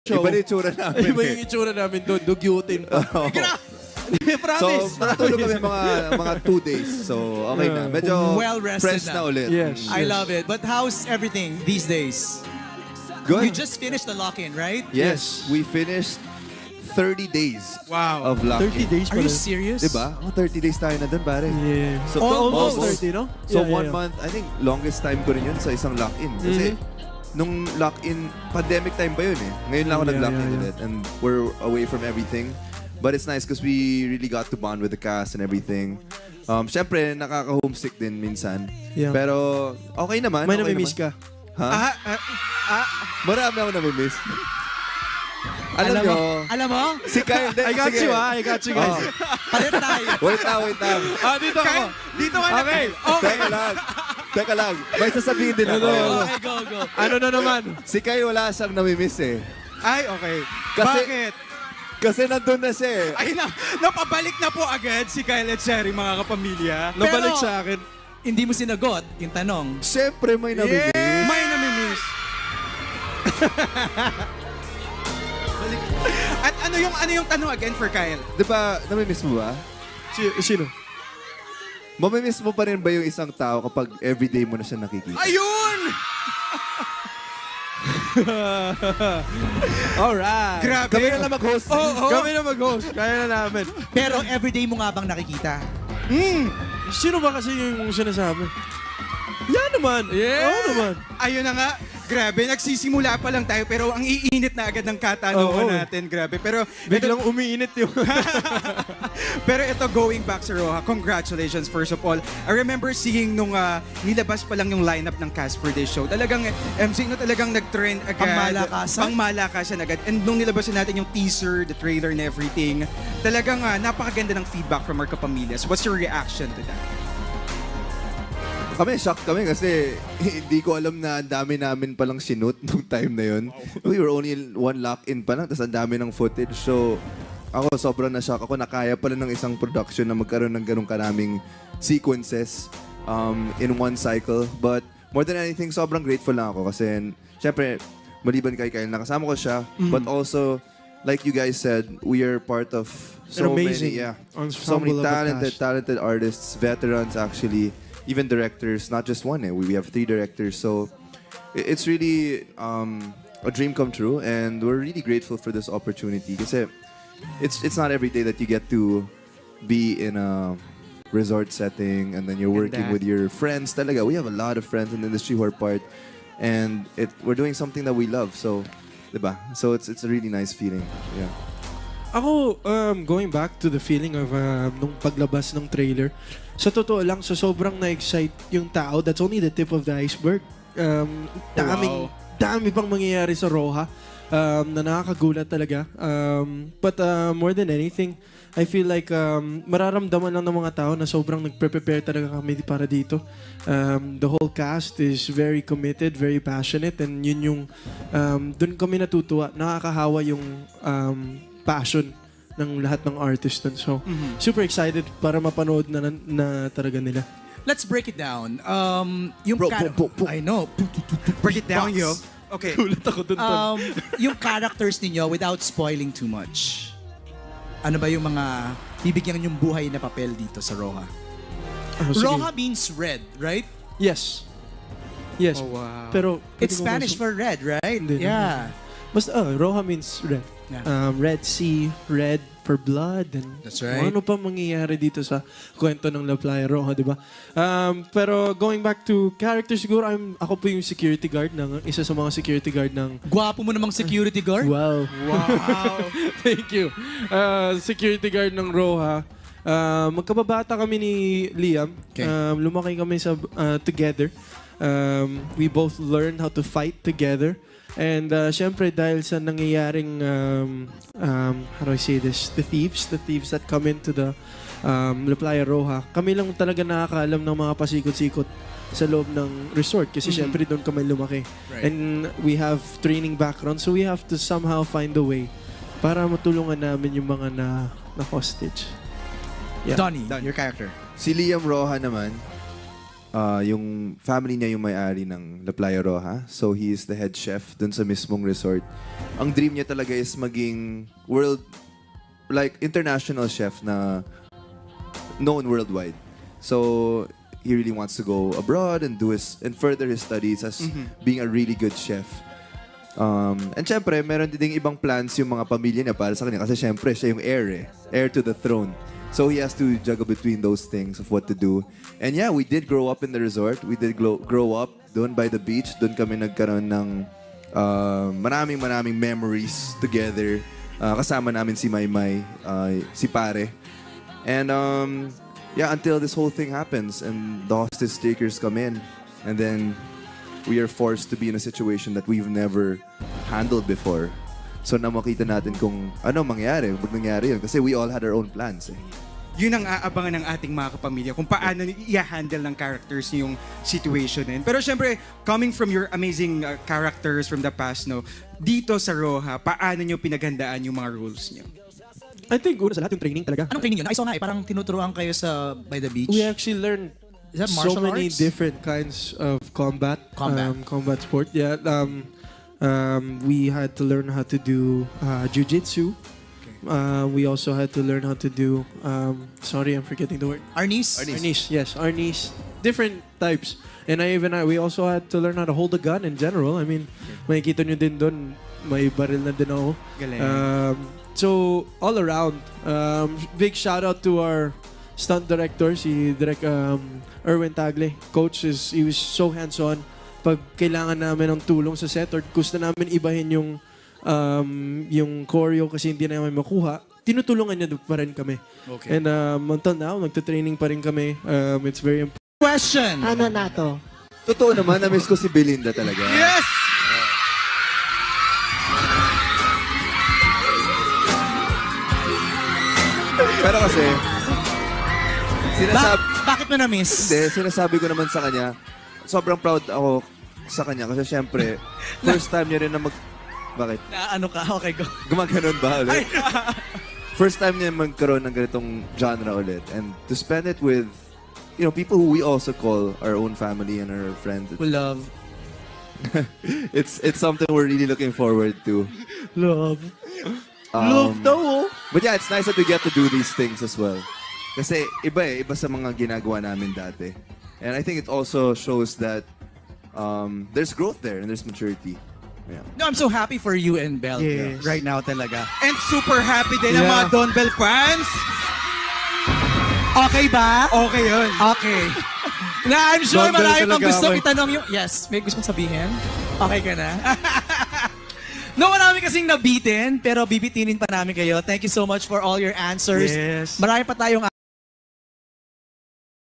show. Iba na itsura namin. Iba yung itsura namin doon. Dugyutin pa. So, Promise. natulog kami mga 2 days. So, okay na. Medyo well-rested fresh na ulit. Yes. I love it. But how's everything these days? Good. You just finished the lock-in, right? Yes. We finished 30 days Wow. of lock-in. 30 days Are you pala. serious? Diba? 30 days tayo na dun, pare. Yeah. So, Almost. 30, no? So, Yeah, 1 month, I think, longest time ko rin yun sa isang lock-in. Kasi, nung lock-in, pandemic time pa yun eh. Ngayon lang ako nag-lock-in ulit. And we're away from everything. But it's nice because we really got to bond with the cast and everything. Siyempre, nakaka-homesick din minsan. Yeah. Pero, okay naman. May okay namimiss naman. ka? Ha? Marami ako namimiss. Alam nyo, Alam mo? si Kyle, I got you, I got you, guys. Palit tayo. Wait lang. Dito ako. Dito ka Okay. Teka lang. May sasabihin din ako. Okay, go. Ano na naman? Si Kyle wala siyang namimiss eh. Ay, okay. Kasi- Bakit? Kasi nandun na siya eh. Ay, napabalik na po agad si Kyle at Sherry, mga kapamilya. Nabalik sa akin. Hindi mo sinagot yung tanong. Siyempre may namimiss. May namimiss. At ano yung tanong again for Kyle? Di ba, namimiss mo ba? Sino? Mamimiss mo pa rin ba yung isang tao kapag everyday mo na siya nakikita? Ayun! Alright. Grabe. Kami na lang mag-host. Kami na mag-host. Kaya na namin. Pero everyday mo nga bang nakikita? Sino ba kasi yung sinasabi? Yan naman. Yeah. Oo naman. Ayun na nga. Grabe, nagsisimula pa lang tayo pero ang iinit na agad ng katanungan natin. Grabe. Pero Biglang umiinit yung... Pero ito, going back sa Roha, congratulations first of all. I remember seeing nung nilabas pa lang yung lineup ng cast for this show. Talagang MC no talagang nag-trend agad. Pangmalakasan? Pangmalakasan agad. And nung nilabasan natin yung teaser, the trailer and everything, talagang napakaganda ng feedback from our kapamilyas. What's your reaction to that? Kami, shocked kami kasi hindi ko alam na ang dami namin palang sinut nung time na yun. We were only one lock-in pa lang, tapos ang dami ng footage. So, ako sobrang na-shock ako na kaya pala ng isang production na magkaroon ng ganun karaming sequences in one cycle. But more than anything, sobrang grateful lang ako kasi syempre, maliban kay Kyle, nakasama ko siya. But also, like you guys said, we are part of so many ensemble of a cast. talented artists, veterans actually, even directors, not just one. We have 3 directors. So it's really a dream come true, and we're really grateful for this opportunity. Kasi it's not every day that you get to be in a resort setting and then you're working with your friends. Talaga, we have a lot of friends in the industry who are part, and we're doing something that we love. So, diba? So it's a really nice feeling. Yeah. Ako, going back to the feeling of nung paglabas ng trailer, sa totoo lang, so sobrang na-excite yung tao. That's only the tip of the iceberg. Dami pang mangyayari sa Roha na nakakagulat talaga. But more than anything, I feel like mararamdaman lang ng mga tao na sobrang nagpre-prepare talaga kami para dito. The whole cast is very committed, very passionate, and yun yung dun kami natutuwa. Nakakahawa yung passion ng lahat ng artist dun. So, super excited para mapanood na talaga nila. Let's break it down. Yung I know. Break it down, yo. Okay. Ulit ako dun. Yung characters ninyo without spoiling too much. Ano ba yung mga bibigyan yung buhay na papel dito sa Roha? Roha means red, right? Yes. Yes. Oh, wow. Pero It's Spanish for red, right? Hindi, Yeah. basta Roha means red. Yeah. Red Sea, red for blood, and That's right. ano pa mangyayari dito sa kwento ng La Playa Roja, di ba? Pero going back to characters, siguro ako po yung security guard isa sa mga security guard ng... Gwapo mo namang security guard. Wow. Thank you. Security guard ng Roha. Magkababata kami ni Liam. Okay. Lumaki kami together. We both learned how to fight together. And syempre dahil sa nangyayaring how do I say this, the thieves that come into the La Playa Roja, kami lang talaga nakakaalam ng mga pasikot-sikot sa loob ng resort kasi syempre doon kami lumaki. Right. And we have training background, so we have to somehow find a way para matulungan namin yung mga na hostage. Yeah. Donnie, your character. Si Liam Roja naman, yung family niya yung may-ari ng La Playa Roja. So he is the head chef dun sa mismong resort. Ang dream niya talaga is maging international chef na known worldwide. So he really wants to go abroad and further his studies as being a really good chef. And syempre, meron din ibang plans yung mga pamilya niya para sa kanya kasi syempre siya yung heir to the throne. So he has to juggle between those things of what to do. And yeah, we did grow up in the resort. We did grow up doon by the beach. Doon kami nagkaroon ng maraming memories together. Kasama namin si Maymay, si Pare. And yeah, until this whole thing happens and the hostage takers come in. And then we are forced to be in a situation that we've never handled before. So na makita natin kung ano mangyari, pag nangyari yun. Kasi we all had our own plans eh. Yun ang aabangan ng ating mga kapamilya kung paano i-handle ng characters yung situation din. Pero syempre, coming from your amazing characters from the past, no, dito sa Roja, paano nyo pinaghandaan yung mga roles nyo? I think una sa lahat yung training talaga. Anong training yun? I saw nga parang tinuturuan kayo sa by the beach. We actually learned Is that so martial many arts? different kinds of combat sport. Yeah, we had to learn how to do jiu-jitsu. We also had to learn how to do, sorry, I'm forgetting the word. Arnis? Arnis, yes, Arnis. Different types. And we also had to learn how to hold a gun in general. I mean, makikita nyo din doon, may baril na din ako. Galing. So, all around, big shout out to our stunt director, si Direk Erwin Tagle. Coach, he was so hands-on. Pag kailangan namin ng tulong sa set or gusto namin ibahin yung choreo kasi hindi namin makuha, tinutulungan niya pa rin kami. Okay. And until now, nagtutraining pa rin kami. It's very important. Question! Ano na to? Totoo naman, na-miss ko si Belinda talaga. Yes! Pero kasi, Bakit mo na-miss? sinasabi ko naman sa kanya, sobrang proud ako sa kanya kasi syempre, first time niya rin na Bakit? Ano ka? Okay, go. Gumaganon ba ulit? First time niya magkaroon ng ganitong genre ulit. And to spend it with, people who we also call our own family and our friends. We love. It's something we're really looking forward to. Love. Love daw. But yeah, it's nice that we get to do these things as well. Kasi iba sa mga ginagawa namin dati. And I think it also shows that there's growth there and there's maturity. Yeah. No, I'm so happy for you and Belle Yes. right now talaga. And super happy din ang mga Don Bell fans. Okay ba? Okay yun. Okay. Na I'm sure Don Bell marami pang talaga gusto ako. itanong yung... Yes, may gusto kong sabihin? Okay ka na? No, marami kasing nabitin, pero bibitinin pa namin kayo. Thank you so much for all your answers. Yes. Marami pa tayong